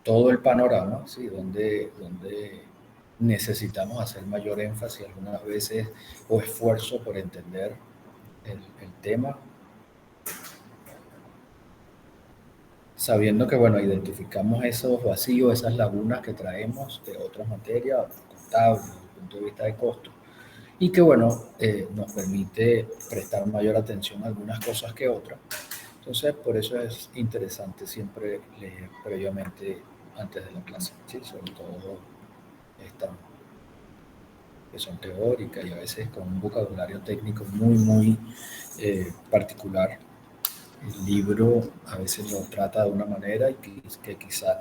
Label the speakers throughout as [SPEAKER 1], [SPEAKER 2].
[SPEAKER 1] todo el panorama, ¿sí? Donde necesitamos hacer mayor énfasis algunas veces o esfuerzo por entender el tema, sabiendo que, bueno, identificamos esos vacíos, esas lagunas que traemos de otras materias, contables, desde el punto de vista de costo, y que, bueno, nos permite prestar mayor atención a algunas cosas que otras. Entonces, por eso es interesante siempre leer previamente antes de la clase, ¿sí? Sobre todo estas que son teóricas y a veces con un vocabulario técnico muy particular. El libro a veces lo trata de una manera y que quizás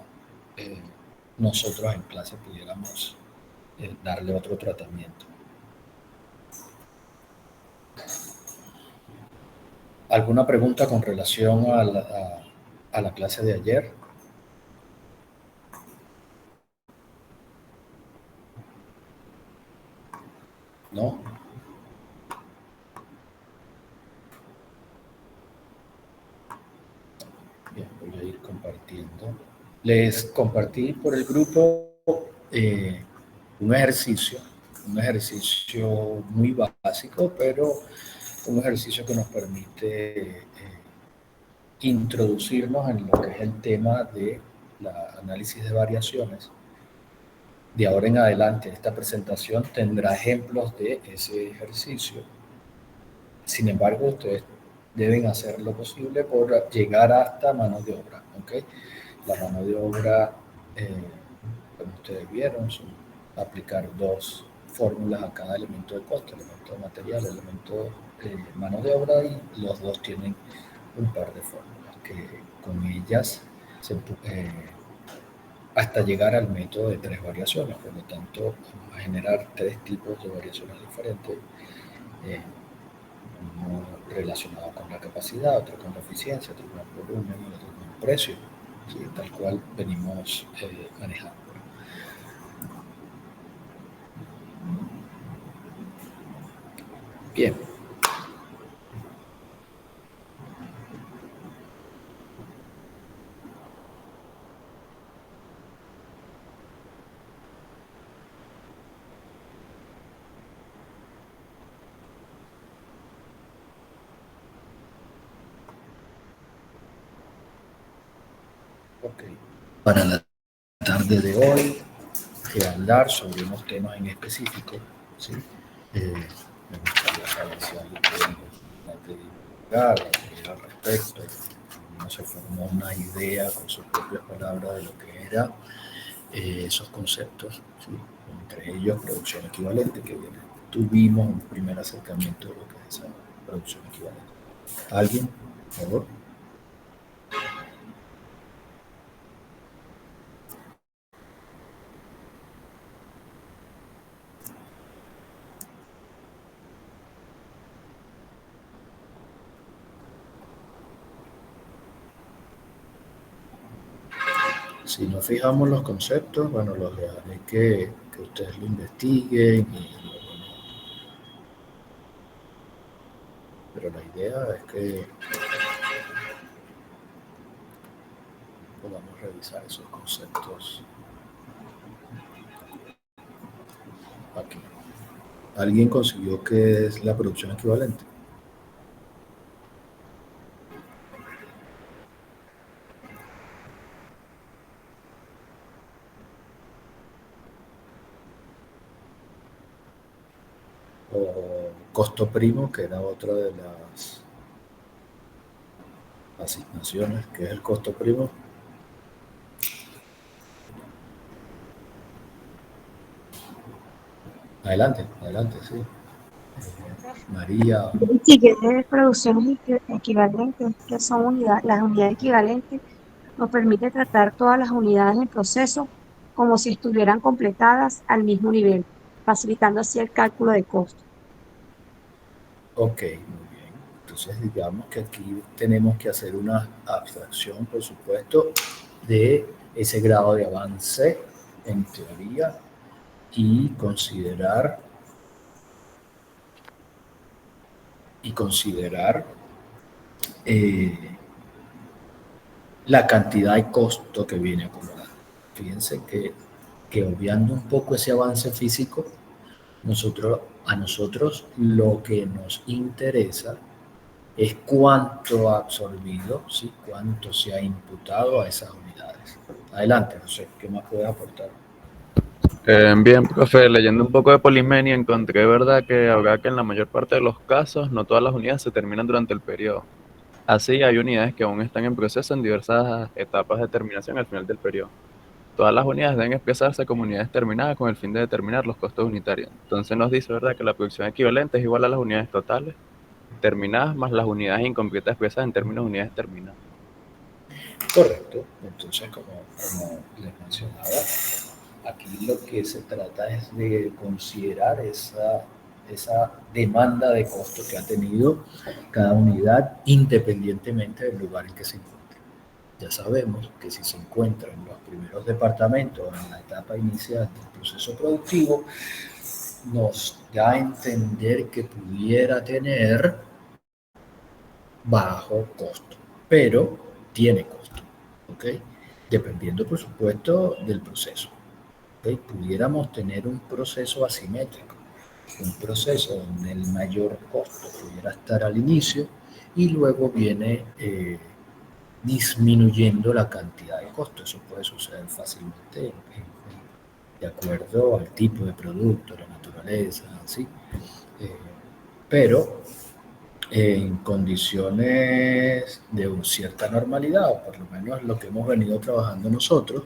[SPEAKER 1] nosotros en clase pudiéramos darle otro tratamiento. ¿Alguna pregunta con relación a la clase de ayer? ¿No? Bien, voy a ir compartiendo. Les compartí por el grupo eh, un ejercicio muy básico, pero un ejercicio que nos permite introducirnos en lo que es el tema de la análisis de variaciones. De ahora en adelante, esta presentación tendrá ejemplos de ese ejercicio. Sin embargo, ustedes deben hacer lo posible por llegar hasta mano de obra, ¿ok? La mano de obra, como ustedes vieron, son aplicar dos fórmulas a cada elemento de costo, elemento de material, elemento mano de obra, y los dos tienen un par de fórmulas que con ellas se, hasta llegar al método de tres variaciones. Por lo tanto, vamos a generar tres tipos de variaciones diferentes, uno relacionado con la capacidad, otro con la eficiencia, otro con el volumen y otro con el precio, ¿sí? Tal cual venimos manejando. Bien. Ok. Para la tarde de hoy, que hablar sobre unos temas en específico, ¿sí? Me gustaría saber si alguien puede divulgar al respecto. No se formó una idea con sus propias palabras de lo que era esos conceptos, ¿sí? Entre ellos producción equivalente, que tuvimos un primer acercamiento de lo que es esa producción equivalente. ¿Alguien, por favor? Si no fijamos los conceptos, bueno, los dejaré que ustedes lo investiguen, pero la idea es que podamos revisar esos conceptos aquí. ¿Alguien consiguió qué es la producción equivalente? O costo primo, que era otra de las asignaciones, que es el costo primo. Adelante, adelante, sí. María.
[SPEAKER 2] Sí, que es producciones equivalentes, que son unidades, las unidades equivalentes, nos permite tratar todas las unidades del proceso como si estuvieran completadas al mismo nivel, facilitando así el cálculo de costo.
[SPEAKER 1] Ok, muy bien. Entonces digamos que aquí tenemos que hacer una abstracción, por supuesto, de ese grado de avance en teoría y considerar eh, la cantidad de costo que viene acumulando. Fíjense que obviando un poco ese avance físico, a nosotros lo que nos interesa es cuánto ha absorbido, ¿sí? Cuánto se ha imputado a esas unidades. Adelante, José, ¿qué más puedes aportar?
[SPEAKER 3] Bien, profe, leyendo un poco de Polimenia encontré, ¿verdad?, que habrá que en la mayor parte de los casos no todas las unidades se terminan durante el periodo. Así, hay unidades que aún están en proceso en diversas etapas de terminación al final del periodo. Todas las unidades deben expresarse como unidades terminadas con el fin de determinar los costos unitarios. Entonces nos dice, ¿verdad?, que la producción equivalente es igual a las unidades totales terminadas más las unidades incompletas expresadas en términos de unidades terminadas.
[SPEAKER 1] Correcto. Entonces, como les mencionaba, aquí lo que se trata es de considerar esa demanda de costo que ha tenido cada unidad independientemente del lugar en que se encuentre. Ya sabemos que si se encuentra en los primeros departamentos, en la etapa inicial del proceso productivo, nos da a entender que pudiera tener bajo costo, pero tiene costo, ¿ok? Dependiendo, por supuesto, del proceso. ¿Okay? Pudiéramos tener un proceso asimétrico, un proceso donde el mayor costo pudiera estar al inicio y luego viene disminuyendo la cantidad de costo. Eso puede suceder fácilmente de acuerdo al tipo de producto, la naturaleza, ¿sí? Eh, pero en condiciones de una cierta normalidad, o por lo menos lo que hemos venido trabajando nosotros,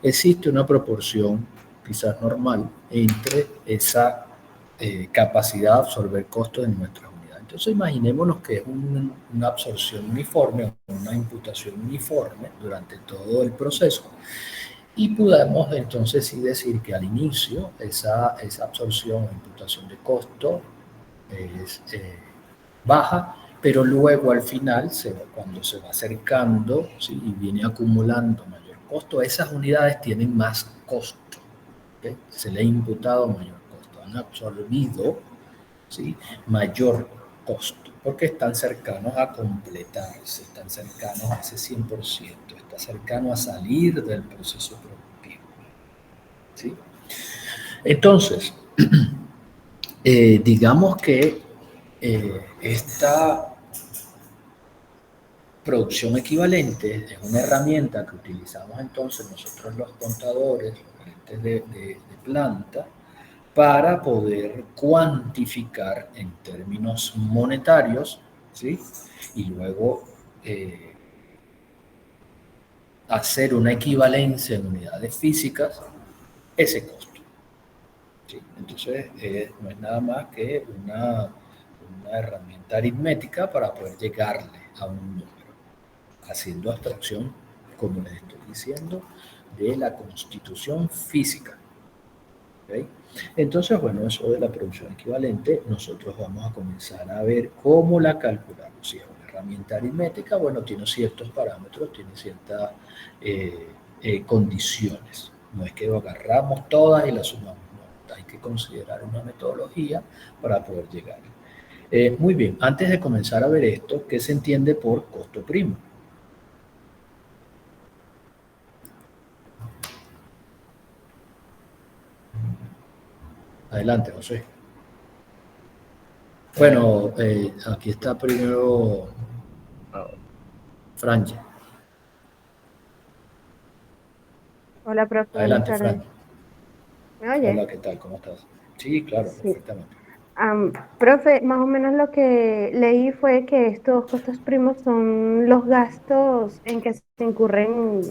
[SPEAKER 1] existe una proporción quizás normal entre esa capacidad de absorber costos en nuestras unidades. Entonces imaginémonos que es una absorción uniforme, una imputación uniforme durante todo el proceso y podemos entonces sí decir que al inicio esa absorción o imputación de costo es baja, pero luego al final, cuando se va acercando, ¿sí?, y viene acumulando mayor costo, esas unidades tienen más costo, ¿okay? Se le ha imputado mayor costo, han absorbido, ¿sí?, mayor costo, porque están cercanos a completarse, están cercanos a ese 100%, está cercano a salir del proceso productivo, ¿sí? Entonces, digamos que esta producción equivalente es una herramienta que utilizamos entonces nosotros los contadores, los gerentes de planta, para poder cuantificar en términos monetarios, ¿sí?, y luego hacer una equivalencia en unidades físicas, ese costo. ¿Sí? Entonces, no es nada más que una herramienta aritmética para poder llegarle a un número, haciendo abstracción, como les estoy diciendo, de la constitución física. ¿Okay? Entonces, bueno, eso de la producción equivalente, nosotros vamos a comenzar a ver cómo la calculamos. Si es una herramienta aritmética, bueno, tiene ciertos parámetros, tiene ciertas condiciones. No es que lo agarramos todas y las sumamos, no. Hay que considerar una metodología para poder llegar. Muy bien, antes de comenzar a ver esto, ¿qué se entiende por costo primo? Adelante, José. Bueno, aquí está primero Franje.
[SPEAKER 2] Hola, profe, buenas
[SPEAKER 1] Adelante,
[SPEAKER 2] tardes.
[SPEAKER 1] Fran.
[SPEAKER 2] ¿Me oye?
[SPEAKER 1] Hola, ¿qué tal? ¿Cómo estás? Sí, claro,
[SPEAKER 2] Sí.
[SPEAKER 1] perfectamente.
[SPEAKER 2] Profe, más o menos lo que leí fue que estos costos primos son los gastos en que se incurren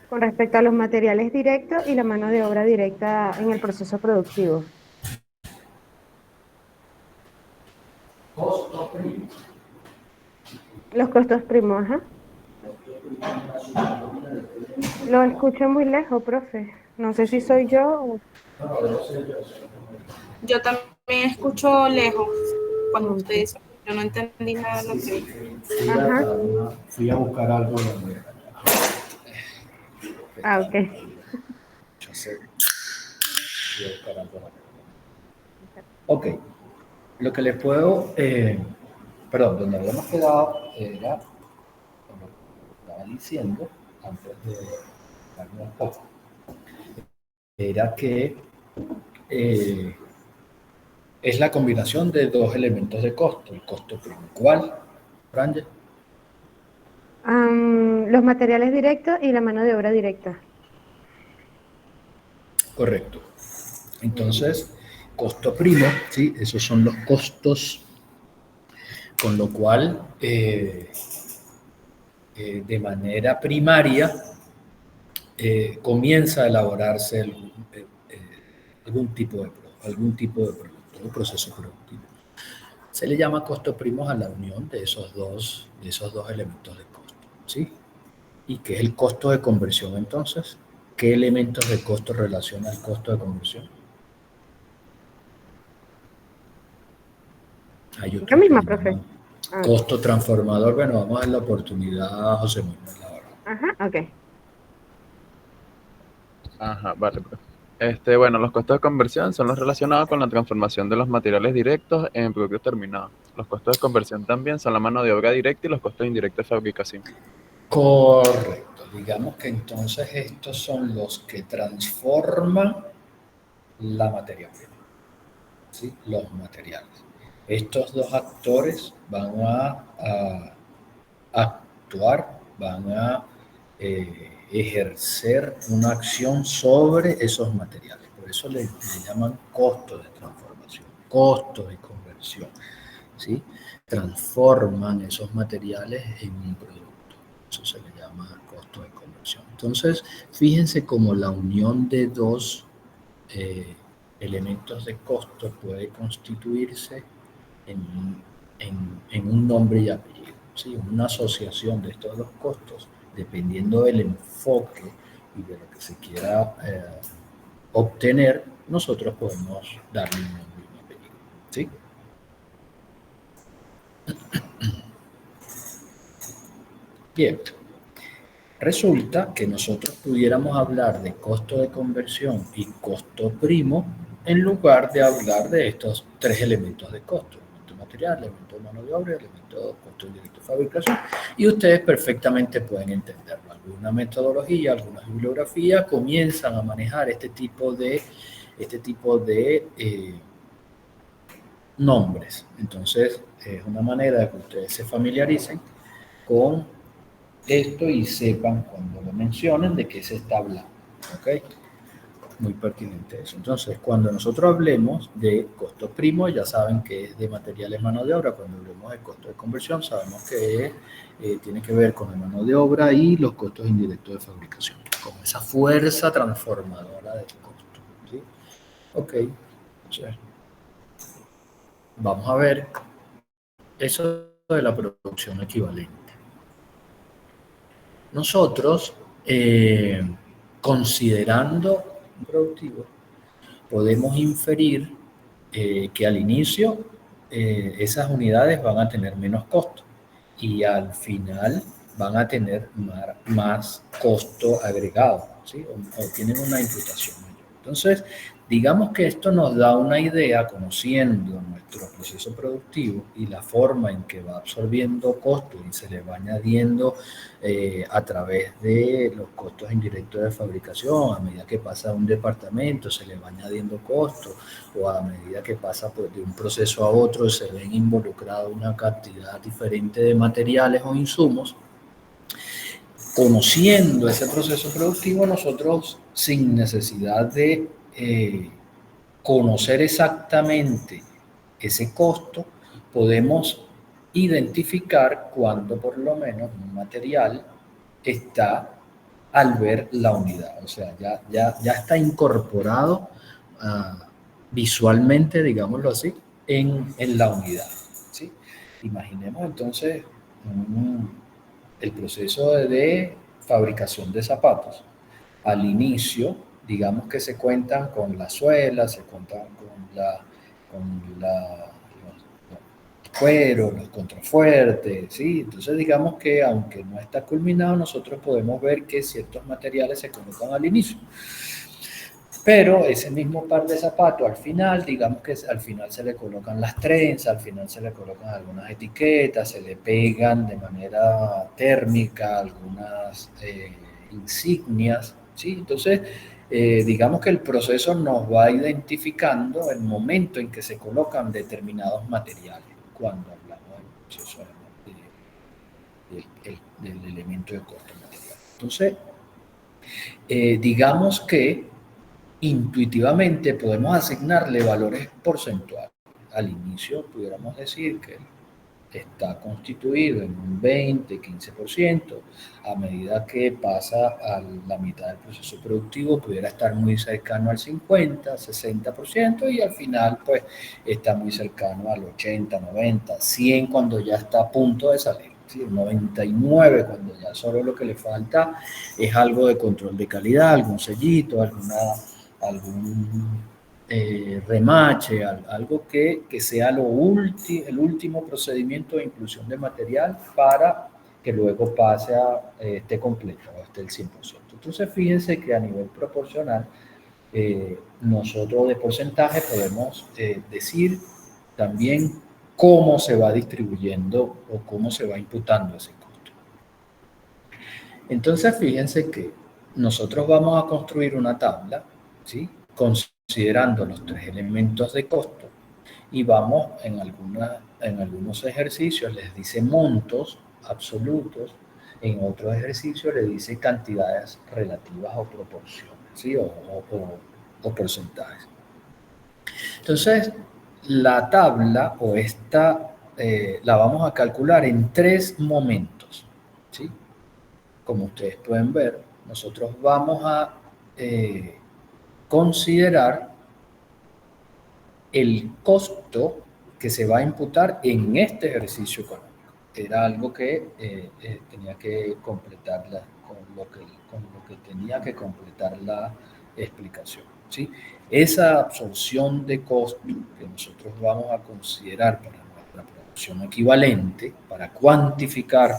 [SPEAKER 2] con respecto a los materiales directos y la mano de obra directa en el proceso productivo.
[SPEAKER 1] Costo primo.
[SPEAKER 2] Los costos primos, ajá. Lo escucho muy lejos, profe. No sé si soy yo o...
[SPEAKER 4] Yo también escucho lejos cuando
[SPEAKER 2] Ok.
[SPEAKER 4] usted dice, yo no entendí nada de lo que dijo.
[SPEAKER 2] Ajá.
[SPEAKER 1] Fui a buscar algo donde
[SPEAKER 2] Ok.
[SPEAKER 1] yo sé, fui a buscar algo donde. Ok, lo que les puedo, perdón, donde habíamos quedado era, como estaba diciendo, antes de darnos era que es la combinación de dos elementos de costo, el costo primo. ¿Cuál, Franje?
[SPEAKER 5] Los materiales directos y la mano de obra directa.
[SPEAKER 1] Correcto. Entonces, costo primo, ¿sí? Esos son los costos, con lo cual, de manera primaria, comienza a elaborarse algún tipo de producto, un proceso productivo. Se le llama costo primo a la unión de esos dos elementos de costo, ¿sí? ¿Y qué es el costo de conversión entonces? ¿Qué elementos de costo relaciona el costo de conversión? Hay
[SPEAKER 5] Yo
[SPEAKER 1] otros que
[SPEAKER 5] misma,
[SPEAKER 1] le
[SPEAKER 5] profe.
[SPEAKER 1] llaman costo transformador. Bueno, vamos a dar la oportunidad a José Manuel ahora.
[SPEAKER 5] Ajá, ok.
[SPEAKER 3] Ajá, vale, profe. Bueno, los costos de conversión son los relacionados con la transformación de los materiales directos en productos terminados. Los costos de conversión también son la mano de obra directa y los costos indirectos de fabricación.
[SPEAKER 1] Correcto. Digamos que entonces estos son los que transforman la materia prima, ¿sí? Los materiales. Estos dos actores van a actuar, van a ejercer una acción sobre esos materiales. Por eso le llaman costos de transformación, costos de conversión, ¿sí? Transforman esos materiales en un producto. Eso se le llama costo de conversión. Entonces, fíjense cómo la unión de dos elementos de costo puede constituirse en un nombre y apellido, ¿sí? Una asociación de estos dos costos, dependiendo del enfoque y de lo que se quiera obtener, nosotros podemos darle un nombre y un apellido, ¿sí? Bien, resulta que nosotros pudiéramos hablar de costo de conversión y costo primo en lugar de hablar de estos tres elementos de costo: elemento material, elemento de mano de obra y elemento de costo indirecto de fabricación. Y ustedes perfectamente pueden entenderlo. Alguna metodología, alguna bibliografía comienzan a manejar este tipo de nombres. Entonces, es una manera de que ustedes se familiaricen con esto y sepan cuando lo mencionen de qué se está hablando, ¿ok? Muy pertinente eso. Entonces, cuando nosotros hablemos de costo primo, ya saben que es de materiales, mano de obra. Cuando hablemos de costo de conversión, sabemos que tiene que ver con la mano de obra y los costos indirectos de fabricación, con esa fuerza transformadora del costo, ¿sí? Ok, entonces, vamos a ver eso de la producción equivalente. Nosotros, considerando un productivo, podemos inferir que al inicio esas unidades van a tener menos costo y al final van a tener más costo agregado, ¿sí? O tienen una imputación mayor. Entonces, digamos que esto nos da una idea, conociendo nuestro proceso productivo y la forma en que va absorbiendo costos y se le va añadiendo a través de los costos indirectos de fabricación. A medida que pasa un departamento se le va añadiendo costos, o a medida que pasa pues, de un proceso a otro se ven involucrados una cantidad diferente de materiales o insumos. Conociendo ese proceso productivo, nosotros, sin necesidad de conocer exactamente ese costo, podemos identificar cuando por lo menos un material está al ver la unidad. O sea, ya está incorporado visualmente, digámoslo así, en la unidad, ¿sí? Imaginemos entonces el proceso de fabricación de zapatos. Al inicio, digamos que se cuentan con la suela, se cuentan con los cueros, los contrafuertes, ¿sí? Entonces digamos que aunque no está culminado, nosotros podemos ver que ciertos materiales se colocan al inicio. Pero ese mismo par de zapatos, al final, digamos que al final se le colocan las trenzas, al final se le colocan algunas etiquetas, se le pegan de manera térmica algunas insignias, ¿sí? Entonces, digamos que el proceso nos va identificando el momento en que se colocan determinados materiales cuando hablamos del proceso del elemento de costo material. Entonces, digamos que intuitivamente podemos asignarle valores porcentuales. Al inicio pudiéramos decir que está constituido en un 20, 15%, a medida que pasa a la mitad del proceso productivo pudiera estar muy cercano al 50, 60% y al final pues está muy cercano al 80, 90, 100 cuando ya está a punto de salir, ¿sí? 99 cuando ya solo lo que le falta es algo de control de calidad, algún sellito, algún remache, algo que sea el último procedimiento de inclusión de material para que luego pase a esté completo, esté el 100%. Entonces fíjense que a nivel proporcional, nosotros de porcentaje podemos decir también cómo se va distribuyendo o cómo se va imputando ese costo. Entonces fíjense que nosotros vamos a construir una tabla, ¿sí? Considerando los tres elementos de costo y vamos en algunos ejercicios les dice montos absolutos, en otros ejercicios le dice cantidades relativas o proporciones, ¿sí? o porcentajes. Entonces, la tabla o esta la vamos a calcular en tres momentos, ¿sí? Como ustedes pueden ver, nosotros vamos a considerar el costo que se va a imputar en este ejercicio económico. Era algo que tenía que completar con lo que tenía que completar la explicación, ¿sí? Esa absorción de costo que nosotros vamos a considerar para nuestra producción equivalente, para cuantificar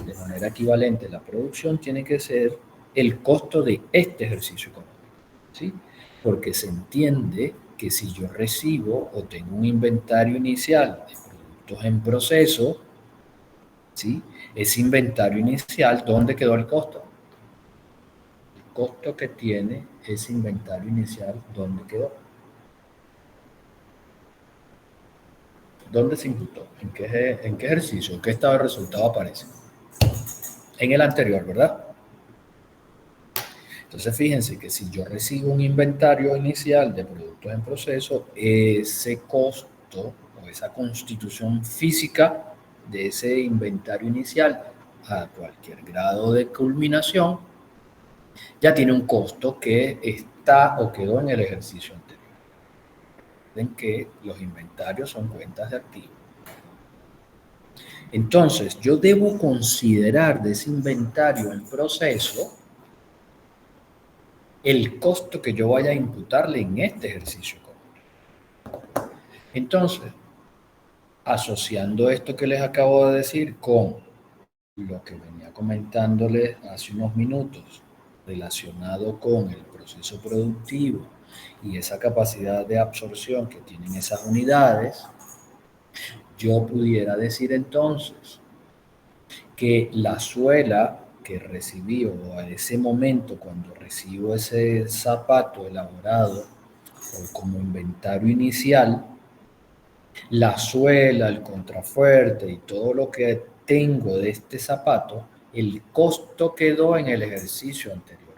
[SPEAKER 1] de manera equivalente la producción, tiene que ser el costo de este ejercicio económico, ¿sí? Porque se entiende que si yo recibo o tengo un inventario inicial de productos en proceso, ¿sí? Ese inventario inicial, ¿dónde quedó el costo? El costo que tiene ese inventario inicial, ¿dónde quedó? ¿Dónde se imputó? ¿En qué ejercicio? ¿En qué estado de resultado aparece? En el anterior, ¿verdad? Entonces, fíjense que si yo recibo un inventario inicial de productos en proceso, ese costo o esa constitución física de ese inventario inicial a cualquier grado de culminación ya tiene un costo que está o quedó en el ejercicio anterior. Recuerden que los inventarios son cuentas de activos. Entonces, yo debo considerar de ese inventario en proceso el costo que yo vaya a imputarle en este ejercicio económico. Entonces, asociando esto que les acabo de decir con lo que venía comentándoles hace unos minutos relacionado con el proceso productivo y esa capacidad de absorción que tienen esas unidades, yo pudiera decir entonces que la suela que recibí o a ese momento cuando recibo ese zapato elaborado o como inventario inicial, la suela, el contrafuerte y todo lo que tengo de este zapato, el costo quedó en el ejercicio anterior.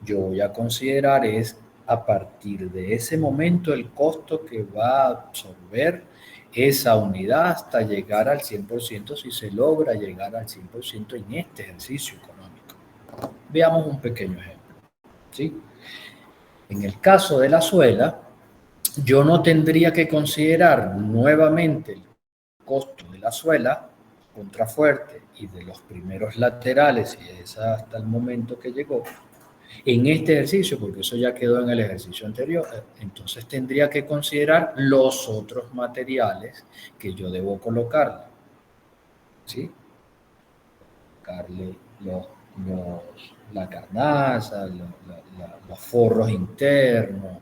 [SPEAKER 1] Yo voy a considerar es a partir de ese momento el costo que va a absorber esa unidad hasta llegar al 100% si se logra llegar al 100% en este ejercicio económico. Veamos un pequeño ejemplo, ¿sí? En el caso de la suela, yo no tendría que considerar nuevamente el costo de la suela, contrafuerte y de los primeros laterales, y esa hasta el momento que llegó, en este ejercicio, porque eso ya quedó en el ejercicio anterior. Entonces tendría que considerar los otros materiales que yo debo colocarle, ¿sí? Colocarle la carnaza, los forros internos,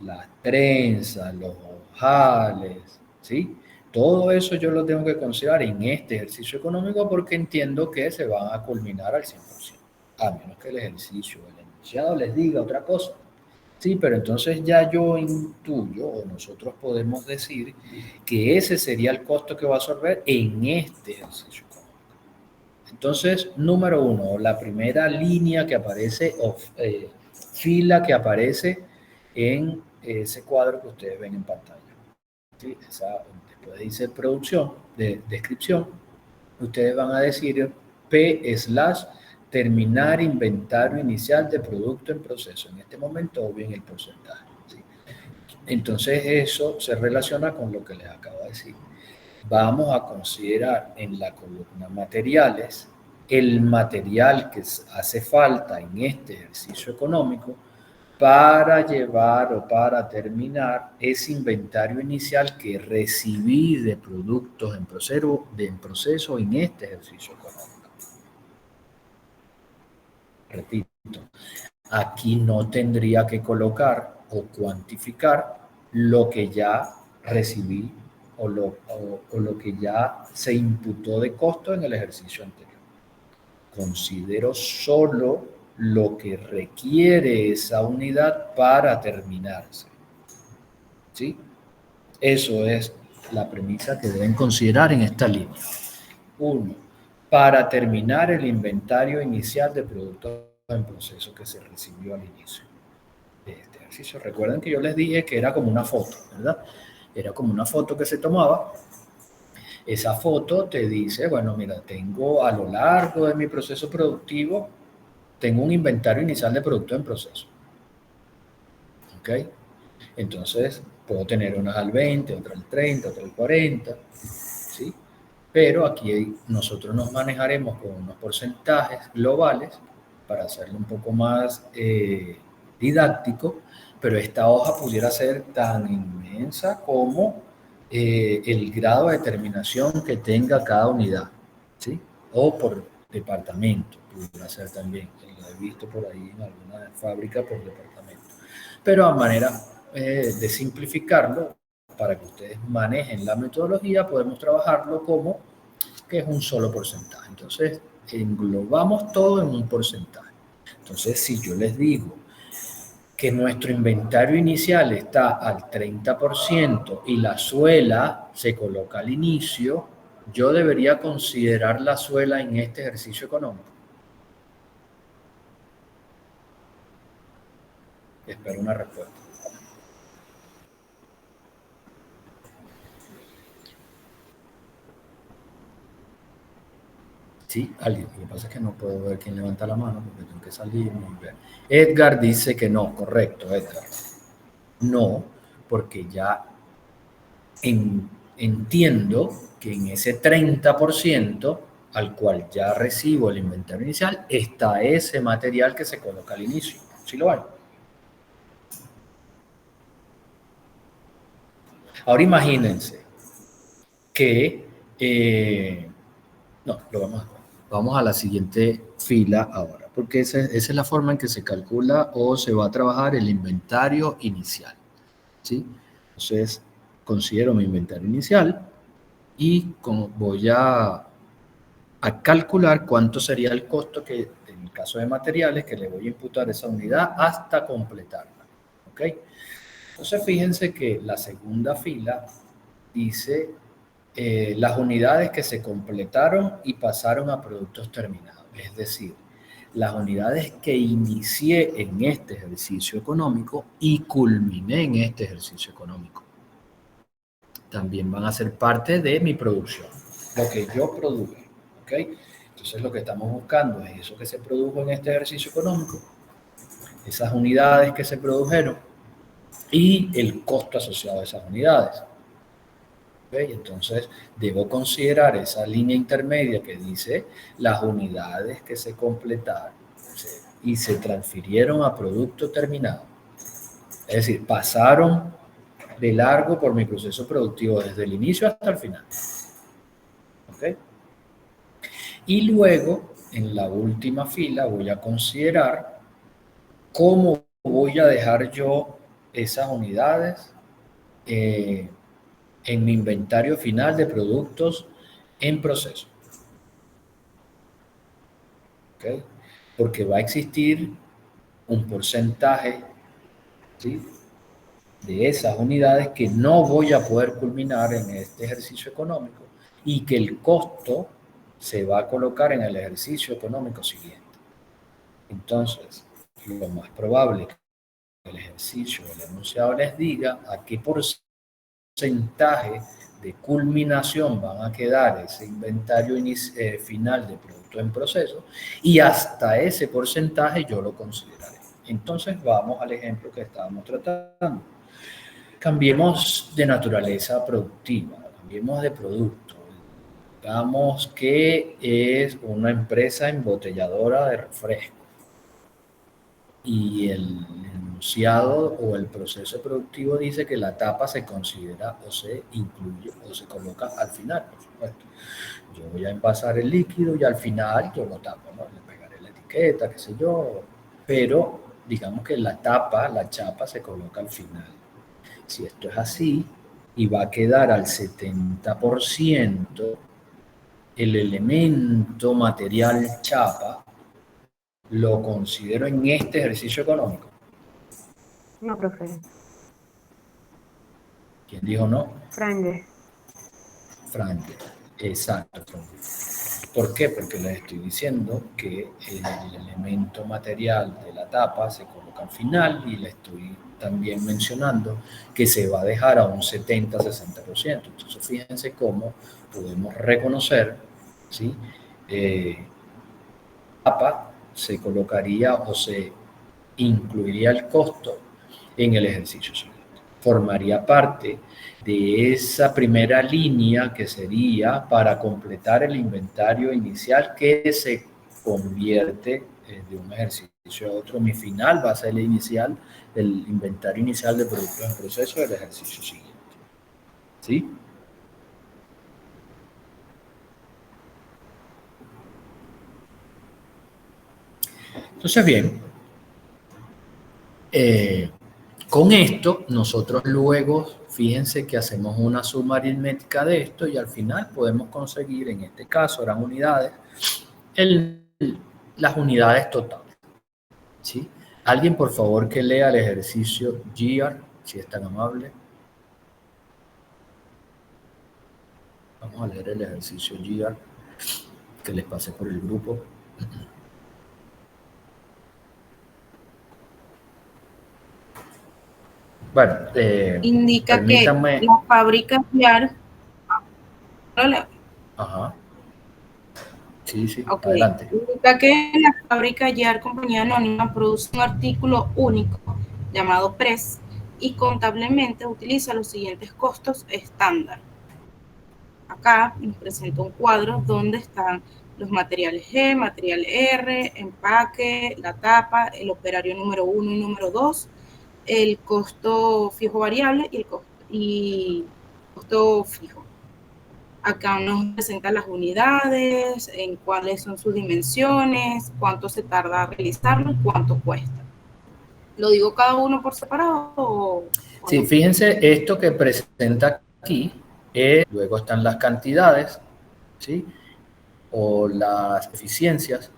[SPEAKER 1] las trenzas, los ojales, ¿sí? Todo eso yo lo tengo que considerar en este ejercicio económico porque entiendo que se van a culminar al 100%, a menos que el ejercicio, asociado les diga otra cosa. Sí, pero entonces ya yo intuyo, o nosotros podemos decir, que ese sería el costo que va a absorber en este ejercicio económico. Entonces, número uno, la primera línea que aparece, o fila que aparece en ese cuadro que ustedes ven en pantalla. ¿Sí? Después dice producción, descripción, ustedes van a decir P/terminar inventario inicial de producto en proceso. En este momento, o bien el porcentaje. ¿Sí? Entonces, eso se relaciona con lo que les acabo de decir. Vamos a considerar en la columna materiales el material que hace falta en este ejercicio económico para llevar o para terminar ese inventario inicial que recibí de productos en proceso en este ejercicio económico. Repito, aquí no tendría que colocar o cuantificar lo que ya recibí o lo que ya se imputó de costo en el ejercicio anterior. Considero solo lo que requiere esa unidad para terminarse. ¿Sí? Eso es la premisa que deben considerar en esta línea. 1. Para terminar el inventario inicial de productos en proceso que se recibió al inicio de este ejercicio. Recuerden que yo les dije que era como una foto, ¿verdad? Era como una foto que se tomaba. Esa foto te dice, bueno, mira, tengo a lo largo de mi proceso productivo, tengo un inventario inicial de producto en proceso. ¿Ok? Entonces, puedo tener unas al 20, otras al 30, otras al 40, ¿sí? Pero aquí nosotros nos manejaremos con unos porcentajes globales para hacerlo un poco más didáctico, pero esta hoja pudiera ser tan inmensa como el grado de determinación que tenga cada unidad, ¿sí? O por departamento, pudiera ser también. Lo he visto por ahí en alguna fábrica por departamento. Pero a manera de simplificarlo, para que ustedes manejen la metodología, podemos trabajarlo como que es un solo porcentaje. Entonces, englobamos todo en un porcentaje. Entonces, si yo les digo que nuestro inventario inicial está al 30% y la suela se coloca al inicio, yo debería considerar la suela en este ejercicio económico. Espero una respuesta. Sí, alguien. Lo que pasa es que no puedo ver quién levanta la mano porque tengo que salir y ver. Edgar dice que no, correcto, Edgar. No, porque ya entiendo que en ese 30% al cual ya recibo el inventario inicial está ese material que se coloca al inicio. ¿Sí lo hay? Ahora imagínense que... no, vamos a la siguiente fila ahora, porque esa es la forma en que se calcula o se va a trabajar el inventario inicial. ¿Sí? Entonces, considero mi inventario inicial y voy a calcular cuánto sería el costo que, en el caso de materiales, que le voy a imputar esa unidad hasta completarla. ¿Ok? Entonces, fíjense que la segunda fila dice las unidades que se completaron y pasaron a productos terminados. Es decir, las unidades que inicié en este ejercicio económico y culminé en este ejercicio económico. También van a ser parte de mi producción, lo que yo produje. ¿Ok? Entonces lo que estamos buscando es eso que se produjo en este ejercicio económico, esas unidades que se produjeron y el costo asociado a esas unidades. ¿Okay? Entonces, debo considerar esa línea intermedia que dice las unidades que se completaron y se transfirieron a producto terminado. Es decir, pasaron de largo por mi proceso productivo desde el inicio hasta el final. ¿Okay? Y luego, en la última fila, voy a considerar cómo voy a dejar yo esas unidades en mi inventario final de productos en proceso. ¿Okay? Porque va a existir un porcentaje, ¿sí?, de esas unidades que no voy a poder culminar en este ejercicio económico y que el costo se va a colocar en el ejercicio económico siguiente. Entonces, lo más probable es que el ejercicio del enunciado les diga a qué porcentaje de culminación van a quedar ese inventario final de producto en proceso, y hasta ese porcentaje yo lo consideraré. Entonces vamos al ejemplo que estábamos tratando. Cambiemos de naturaleza productiva, cambiemos de producto. Digamos que es una empresa embotelladora de refresco y el enunciado o el proceso productivo dice que la tapa se considera o se incluye o se coloca al final, por supuesto. Yo voy a envasar el líquido y al final yo lo tapo, ¿no? Le pegaré la etiqueta, qué sé yo, pero digamos que la tapa, la chapa se coloca al final. Si esto es así y va a quedar al 70% el elemento material chapa, lo considero en este ejercicio económico.
[SPEAKER 5] No, profe.
[SPEAKER 1] ¿Quién dijo no?
[SPEAKER 5] Franje.
[SPEAKER 1] Franje. Exacto, Franje. ¿Por qué? Porque les estoy diciendo que el elemento material de la tapa se coloca al final y le estoy también mencionando que se va a dejar a un 70-60%. Entonces, fíjense cómo podemos reconocer, ¿sí? Tapa se colocaría o se incluiría el costo en el ejercicio siguiente. Formaría parte de esa primera línea que sería para completar el inventario inicial que se convierte de un ejercicio a otro. Mi final va a ser el inicial, el inventario inicial de productos en proceso del ejercicio siguiente. ¿Sí? Entonces, bien, con esto nosotros luego, fíjense que hacemos una suma aritmética de esto y al final podemos conseguir, en este caso eran unidades, las unidades totales. ¿Sí? Alguien por favor que lea el ejercicio GR, si es tan amable. Vamos a leer el ejercicio GR que les pasé por el grupo. Bueno,
[SPEAKER 4] indica
[SPEAKER 1] permítanme.
[SPEAKER 4] que la fábrica YAR.
[SPEAKER 1] Ajá. Sí,
[SPEAKER 4] Okay.
[SPEAKER 1] Adelante.
[SPEAKER 4] Indica que la fábrica YAR Compañía Anónima produce un artículo único llamado PRES y contablemente utiliza los siguientes costos estándar. Acá nos presenta un cuadro donde están los materiales G, material R, empaque, la tapa, el operario número 1 y número 2, el costo fijo variable y costo fijo. Acá nos presentan las unidades, en cuáles son sus dimensiones, cuánto se tarda a realizarlo y cuánto cuesta. ¿Lo digo cada uno por separado o
[SPEAKER 1] sí,
[SPEAKER 4] no?
[SPEAKER 1] Fíjense, esto que presenta aquí, luego están las cantidades, ¿sí? O las eficiencias,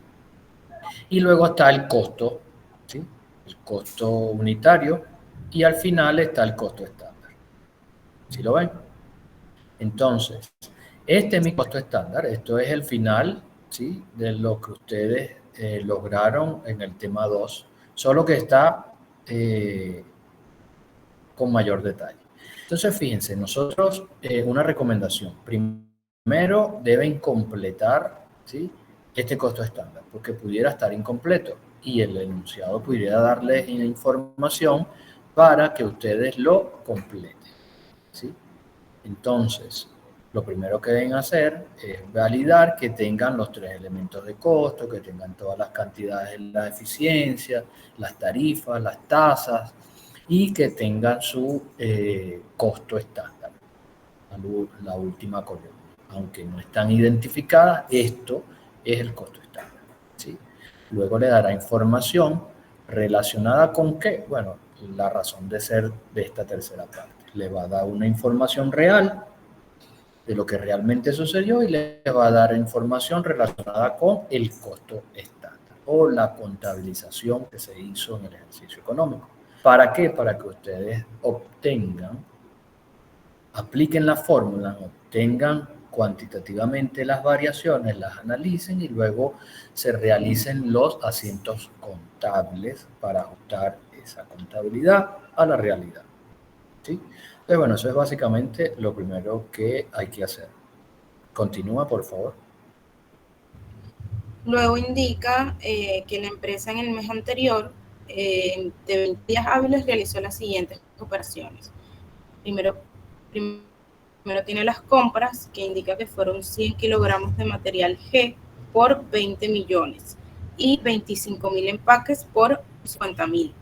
[SPEAKER 1] y luego está el costo, ¿sí? El costo unitario, y al final está el costo estándar. ¿Sí lo ven? Entonces, este es mi costo estándar, esto es el final, ¿sí?, de lo que ustedes lograron en el tema 2, solo que está con mayor detalle. Entonces, fíjense, nosotros, una recomendación, primero deben completar, ¿sí?, este costo estándar, porque pudiera estar incompleto y el enunciado pudiera darles información para que ustedes lo completen, ¿sí? Entonces, lo primero que deben hacer es validar que tengan los 3 elementos de costo, que tengan todas las cantidades de la eficiencia, las tarifas, las tasas, y que tengan su costo estándar, la última columna. Aunque no están identificadas, esto es el costo estándar, ¿sí? Luego le dará información relacionada con qué, bueno, la razón de ser de esta tercera parte. Le va a dar una información real de lo que realmente sucedió y le va a dar información relacionada con el costo estándar. o la contabilización que se hizo en el ejercicio económico. ¿Para qué? Para que ustedes apliquen la fórmula, obtengan cuantitativamente las variaciones, las analicen y luego se realicen los asientos contables para ajustar esa contabilidad a la realidad. ¿Sí? Entonces, bueno, eso es básicamente lo primero que hay que hacer. Continúa, por favor.
[SPEAKER 4] Luego indica que la empresa en el mes anterior, de 20 días hábiles, realizó las siguientes operaciones. Primero tiene las compras, que indica que fueron 100 kilogramos de material G por 20 millones y 25.000 empaques por 50.000.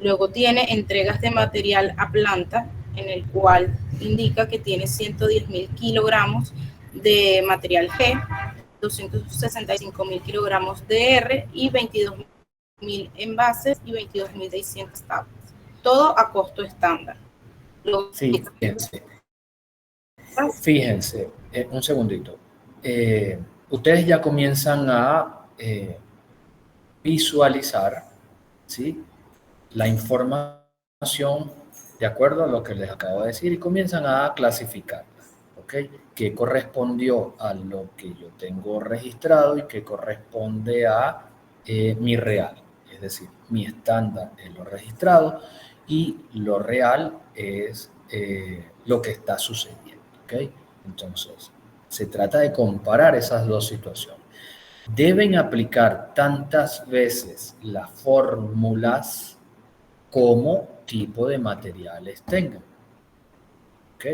[SPEAKER 4] Luego tiene entregas de material a planta, en el cual indica que tiene 110.000 kilogramos de material G, 265.000 kilogramos de R y 22.000 envases y 22.600 tapas. Todo a costo estándar. Luego,
[SPEAKER 1] Sí, fíjense, un segundito. Ustedes ya comienzan a visualizar, ¿sí?, la información de acuerdo a lo que les acabo de decir y comienzan a clasificarla, ¿ok? ¿Qué correspondió a lo que yo tengo registrado y qué corresponde a mi real? Es decir, mi estándar es lo registrado y lo real es lo que está sucediendo, ¿ok? Entonces, se trata de comparar esas dos situaciones. Deben aplicar tantas veces las fórmulas como tipo de materiales tengan. ¿Ok?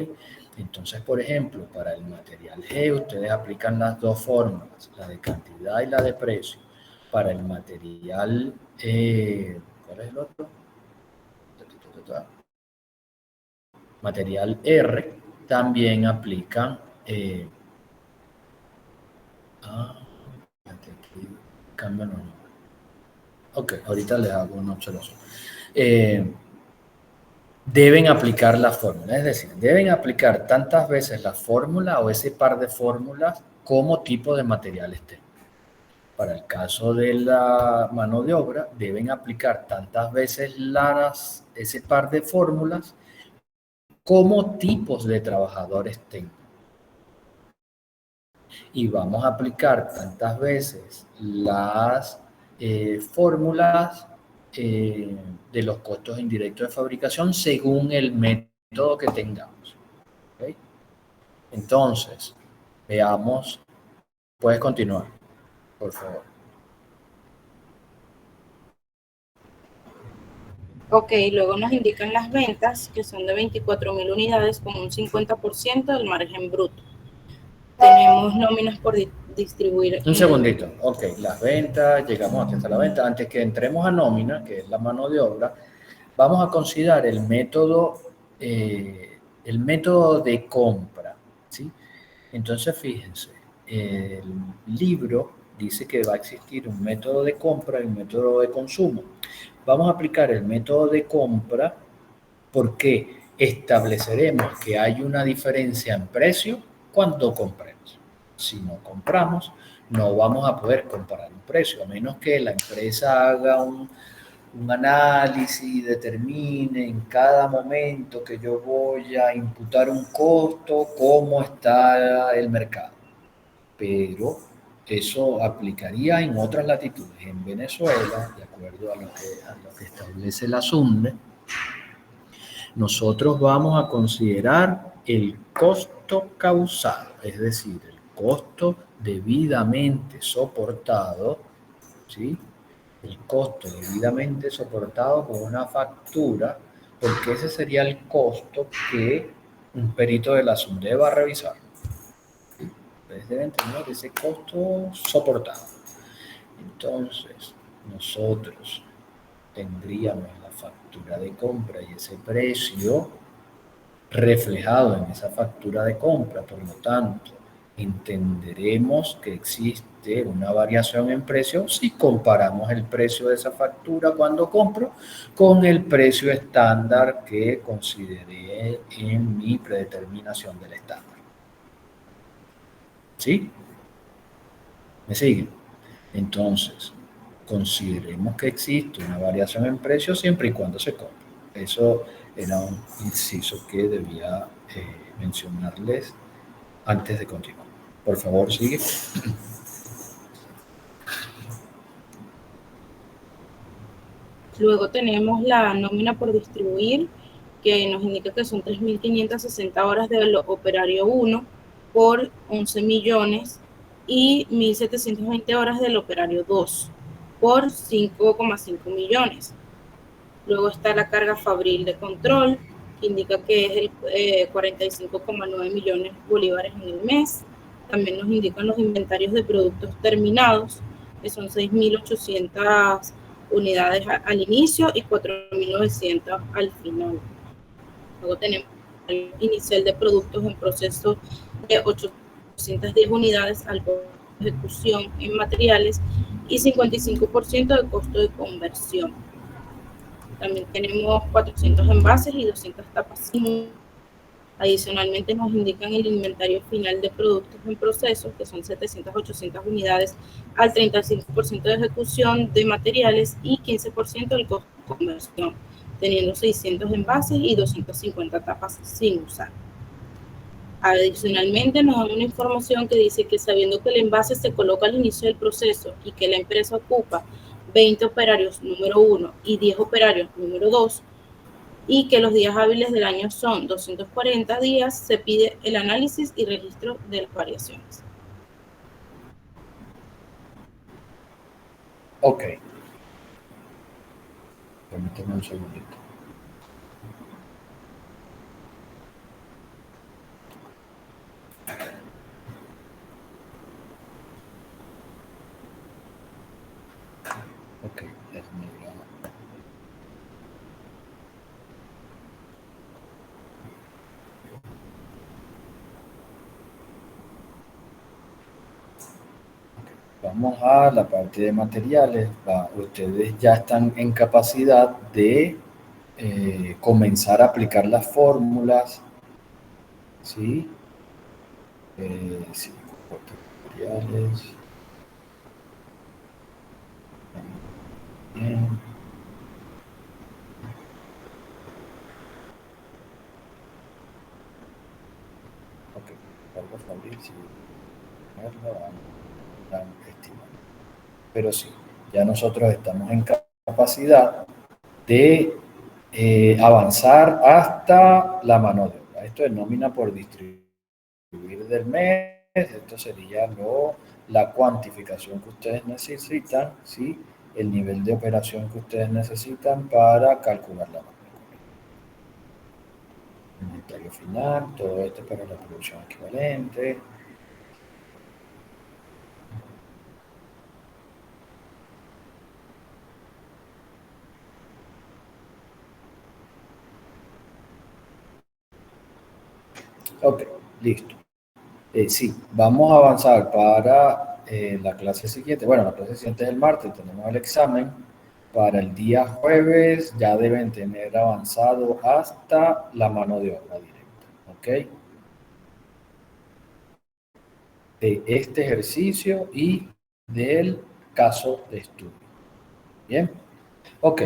[SPEAKER 1] Entonces, por ejemplo, para el material G, ustedes aplican las dos fórmulas, la de cantidad y la de precio. Para el material, ¿cuál es el otro? Material R, también aplican, aquí cambian los nombres. Ok, ahorita les hago una observación. Deben aplicar la fórmula, es decir, deben aplicar tantas veces la fórmula o ese par de fórmulas como tipo de material esté. Para el caso de la mano de obra, deben aplicar tantas veces ese par de fórmulas como tipos de trabajadores tengan. Y vamos a aplicar tantas veces las fórmulas de los costos indirectos de fabricación según el método que tengamos. ¿Okay? Entonces, veamos, puedes continuar, por favor.
[SPEAKER 4] Ok, luego nos indican las ventas, que son de 24.000 unidades con un 50% del margen bruto. Tenemos nóminas por distribuir.
[SPEAKER 1] Un segundito. Ok, las ventas, llegamos hasta la venta. Antes que entremos a nómina, que es la mano de obra, vamos a considerar el método de compra, ¿sí? Entonces, fíjense, el libro dice que va a existir un método de compra y un método de consumo. Vamos a aplicar el método de compra porque estableceremos que hay una diferencia en precio cuando compremos. Si no compramos, no vamos a poder comparar un precio, a menos que la empresa haga un análisis y determine en cada momento que yo voy a imputar un costo, cómo está el mercado. Pero eso aplicaría en otras latitudes. En Venezuela, de acuerdo a lo que establece la SUNDE, nosotros vamos a considerar el costo causado, es decir, el costo debidamente soportado, ¿sí? El costo debidamente soportado con una factura, porque ese sería el costo que un perito de la SUNDE va a revisar. ¿Sí? Ustedes deben tener ese costo soportado. Entonces, nosotros tendríamos la factura de compra y ese precio reflejado en esa factura de compra. Por lo tanto, entenderemos que existe una variación en precio si comparamos el precio de esa factura cuando compro con el precio estándar que consideré en mi predeterminación del estándar. ¿Sí? ¿Me siguen? Entonces, consideremos que existe una variación en precio siempre y cuando se compre. Eso era un inciso que debía mencionarles antes de continuar. Por favor, sigue.
[SPEAKER 4] Luego tenemos la nómina por distribuir, que nos indica que son 3.560 horas del operario 1 por 11 millones y 1.720 horas del operario 2 por 5,5 millones. Luego está la carga fabril de control, que indica que es el 45,9 millones de bolívares en el mes. También nos indican los inventarios de productos terminados, que son 6.800 unidades al inicio y 4.900 al final. Luego tenemos el inicial de productos en proceso de 810 unidades al costo de ejecución en materiales y 55% de costo de conversión. También tenemos 400 envases y 200 tapas. Adicionalmente nos indican el inventario final de productos en proceso, que son 700, 800 unidades al 35% de ejecución de materiales y 15% del costo de conversión, teniendo 600 envases y 250 tapas sin usar. Adicionalmente nos dan una información que dice que sabiendo que el envase se coloca al inicio del proceso y que la empresa ocupa 20 operarios número 1 y 10 operarios número 2, y que los días hábiles del año son 240 días, se pide el análisis y registro de las variaciones.
[SPEAKER 1] Ok. Permíteme un segundito. Ok, déjame ver. Vamos a la parte de materiales. Ustedes ya están en capacidad de comenzar a aplicar las fórmulas. ¿Sí? Sí, materiales. Bien. Ok, carga fabril, sí. Pero sí, ya nosotros estamos en capacidad de avanzar hasta la mano de obra. Esto es nómina por distribuir del mes. Esto sería la cuantificación que ustedes necesitan, ¿sí? El nivel de operación que ustedes necesitan para calcular la nómina. Inventario final, todo esto para la producción equivalente. Ok, listo. Sí, vamos a avanzar para la clase siguiente. Bueno, la clase siguiente es el martes, tenemos el examen. Para el día jueves ya deben tener avanzado hasta la mano de obra directa. ¿Ok? De este ejercicio y del caso de estudio. Bien. Ok.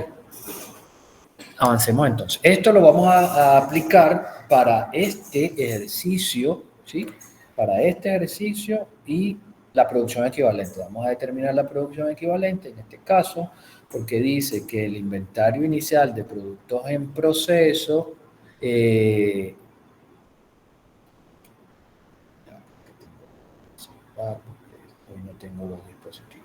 [SPEAKER 1] Avancemos entonces. Esto lo vamos a aplicar para este ejercicio, ¿sí? Para este ejercicio y la producción equivalente. Vamos a determinar la producción equivalente en este caso, porque dice que el inventario inicial de productos en proceso hoy no tengo los dispositivos.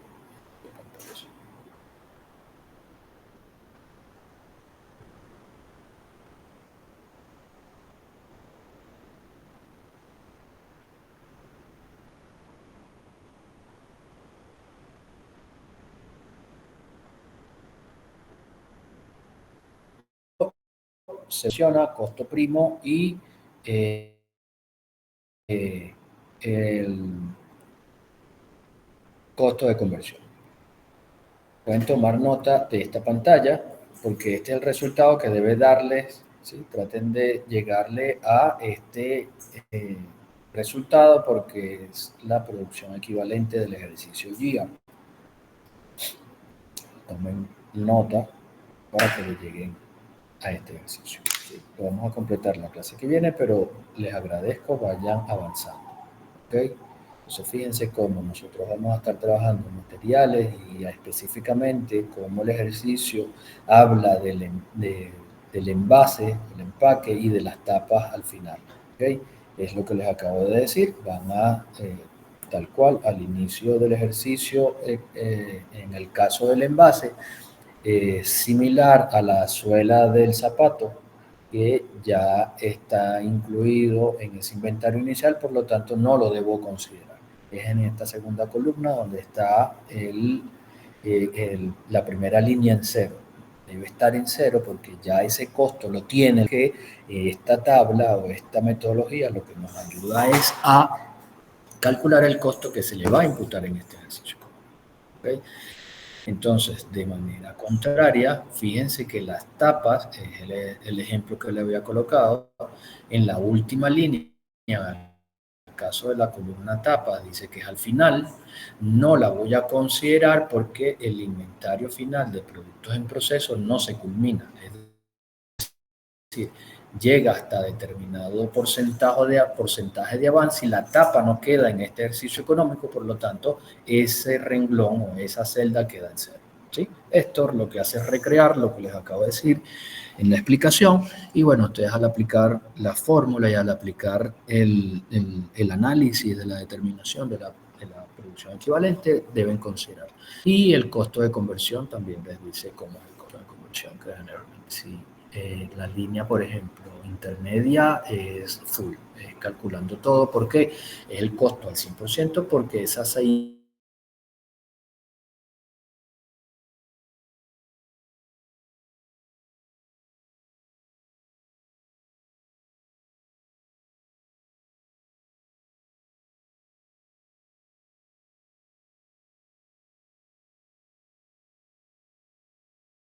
[SPEAKER 1] Se menciona costo primo y el costo de conversión. Pueden tomar nota de esta pantalla porque este es el resultado que debe darles, ¿sí? Traten de llegarle a este resultado porque es la producción equivalente del ejercicio GIA. tomen nota para que le lleguen a este ejercicio. ¿Sí? Lo vamos a completar la clase que viene, pero les agradezco, vayan avanzando. ¿Okay? Entonces fíjense cómo nosotros vamos a estar trabajando en materiales y específicamente cómo el ejercicio habla del envase, del empaque y de las tapas al final. ¿Okay? Es lo que les acabo de decir, van a, tal cual, al inicio del ejercicio, en el caso del envase, similar a la suela del zapato, que ya está incluido en ese inventario inicial, por lo tanto no lo debo considerar. Es en esta segunda columna donde está la primera línea en cero. Debe estar en cero porque ya ese costo lo tiene, que esta tabla o esta metodología lo que nos ayuda es a calcular el costo que se le va a imputar en este ejercicio. ¿Okay? Entonces, de manera contraria, fíjense que las tapas, es el ejemplo que le había colocado, en la última línea, en el caso de la columna tapas, dice que es al final, no la voy a considerar porque el inventario final de productos en proceso no se culmina. Es decir, llega hasta determinado porcentaje de avance y la tapa no queda en este ejercicio económico, por lo tanto, ese renglón o esa celda queda en cero. ¿Sí? Esto lo que hace es recrear lo que les acabo de decir en la explicación y bueno, ustedes al aplicar la fórmula y al aplicar el análisis de la determinación de la producción equivalente deben considerar. Y el costo de conversión también les dice cómo es el costo de conversión que generalmente sí. La línea, por ejemplo, intermedia es full, calculando todo, porque es el costo al 100%, porque esas 6